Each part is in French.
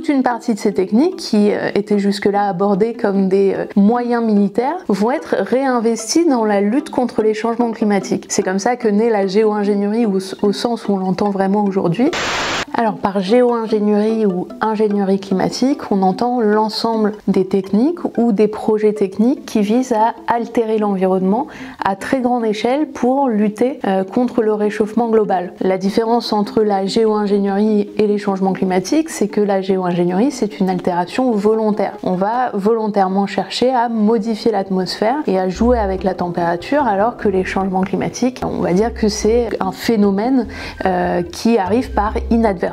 toute une partie de ces techniques qui étaient jusque-là abordées comme des moyens militaires vont être réinvestis dans la lutte contre les changements climatiques. C'est comme ça que naît la géo-ingénierie au sens où on l'entend vraiment aujourd'hui. Alors par géo-ingénierie ou ingénierie climatique, on entend l'ensemble des techniques ou des projets techniques qui visent à altérer l'environnement à très grande échelle pour lutter contre le réchauffement global. La différence entre la géo-ingénierie et les changements climatiques, c'est que la géo-ingénierie, c'est une altération volontaire. On va volontairement chercher à modifier l'atmosphère et à jouer avec la température, alors que les changements climatiques, on va dire que c'est un phénomène qui arrive par inadvertance,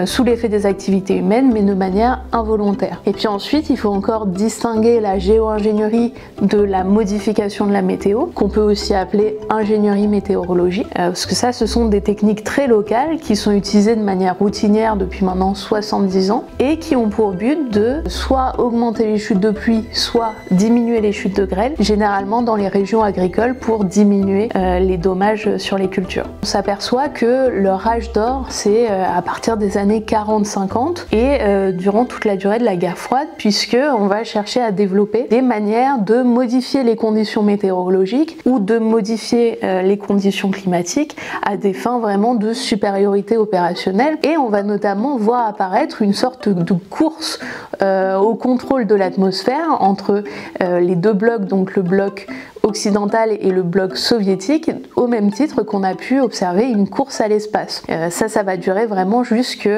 sous l'effet des activités humaines, mais de manière involontaire. Et puis ensuite, il faut encore distinguer la géo-ingénierie de la modification de la météo, qu'on peut aussi appeler ingénierie météorologique, parce que ça, ce sont des techniques très locales qui sont utilisées de manière routinière depuis maintenant 70 ans et qui ont pour but de soit augmenter les chutes de pluie, soit diminuer les chutes de grêle, généralement dans les régions agricoles pour diminuer les dommages sur les cultures. On s'aperçoit que leur âge d'or, c'est à partir des années 40-50 et durant toute la durée de la guerre froide, puisque on va chercher à développer des manières de modifier les conditions météorologiques ou de modifier les conditions climatiques à des fins vraiment de supériorité opérationnelle. Et on va notamment voir apparaître une sorte de course au contrôle de l'atmosphère entre les deux blocs, donc le bloc occidental et le bloc soviétique, au même titre qu'on a pu observer une course à l'espace. Ça va durer vraiment jusque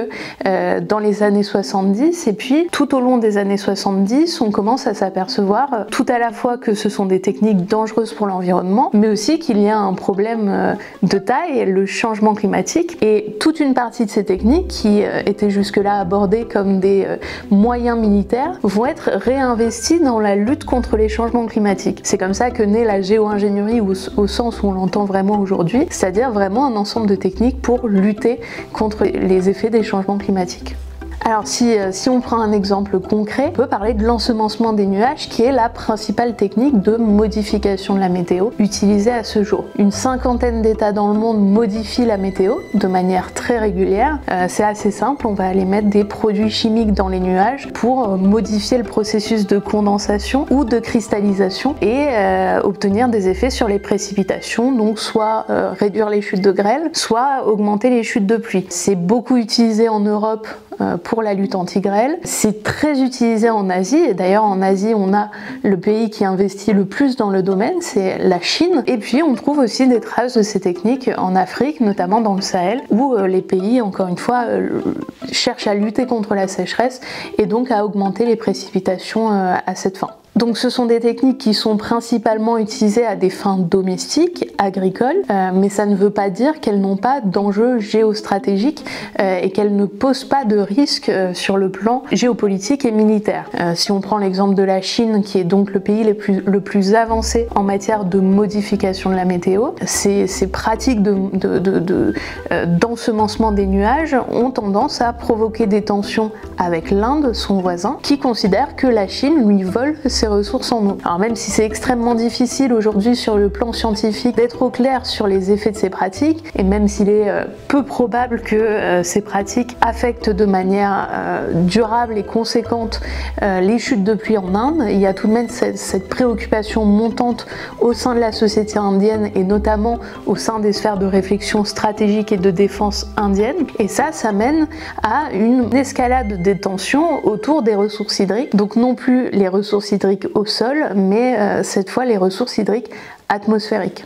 dans les années 70, et puis tout au long des années 70, on commence à s'apercevoir tout à la fois que ce sont des techniques dangereuses pour l'environnement, mais aussi qu'il y a un problème de taille, le changement climatique, et toute une partie de ces techniques qui étaient jusque-là abordées comme des moyens militaires vont être réinvestis dans la lutte contre les changements climatiques. C'est comme ça que naît la géo-ingénierie au sens où on l'entend vraiment aujourd'hui, c'est-à-dire vraiment un ensemble de techniques pour lutter contre les effets des changements climatiques. Alors si on prend un exemple concret, on peut parler de l'ensemencement des nuages, qui est la principale technique de modification de la météo utilisée à ce jour. Une cinquantaine d'États dans le monde modifient la météo de manière très régulière. C'est assez simple, on va aller mettre des produits chimiques dans les nuages pour modifier le processus de condensation ou de cristallisation et obtenir des effets sur les précipitations, donc soit réduire les chutes de grêle, soit augmenter les chutes de pluie. C'est beaucoup utilisé en Europe pour la lutte anti-grêle. C'est très utilisé en Asie, et d'ailleurs en Asie on a le pays qui investit le plus dans le domaine, c'est la Chine. Et puis on trouve aussi des traces de ces techniques en Afrique, notamment dans le Sahel, où les pays, encore une fois, cherchent à lutter contre la sécheresse et donc à augmenter les précipitations à cette fin. Donc ce sont des techniques qui sont principalement utilisées à des fins domestiques, agricoles, mais ça ne veut pas dire qu'elles n'ont pas d'enjeux géostratégiques et qu'elles ne posent pas de risques sur le plan géopolitique et militaire. Si on prend l'exemple de la Chine, qui est donc le pays le plus avancé en matière de modification de la météo, ces pratiques d'ensemencement des nuages ont tendance à provoquer des tensions avec l'Inde, son voisin, qui considère que la Chine lui vole ses ressources en eau. Alors même si c'est extrêmement difficile aujourd'hui sur le plan scientifique d'être au clair sur les effets de ces pratiques, et même s'il est peu probable que ces pratiques affectent de manière durable et conséquente les chutes de pluie en Inde, il y a tout de même cette préoccupation montante au sein de la société indienne et notamment au sein des sphères de réflexion stratégique et de défense indienne, et ça mène à une escalade des tensions autour des ressources hydriques, donc non plus les ressources hydriques au sol, mais cette fois les ressources hydriques atmosphériques.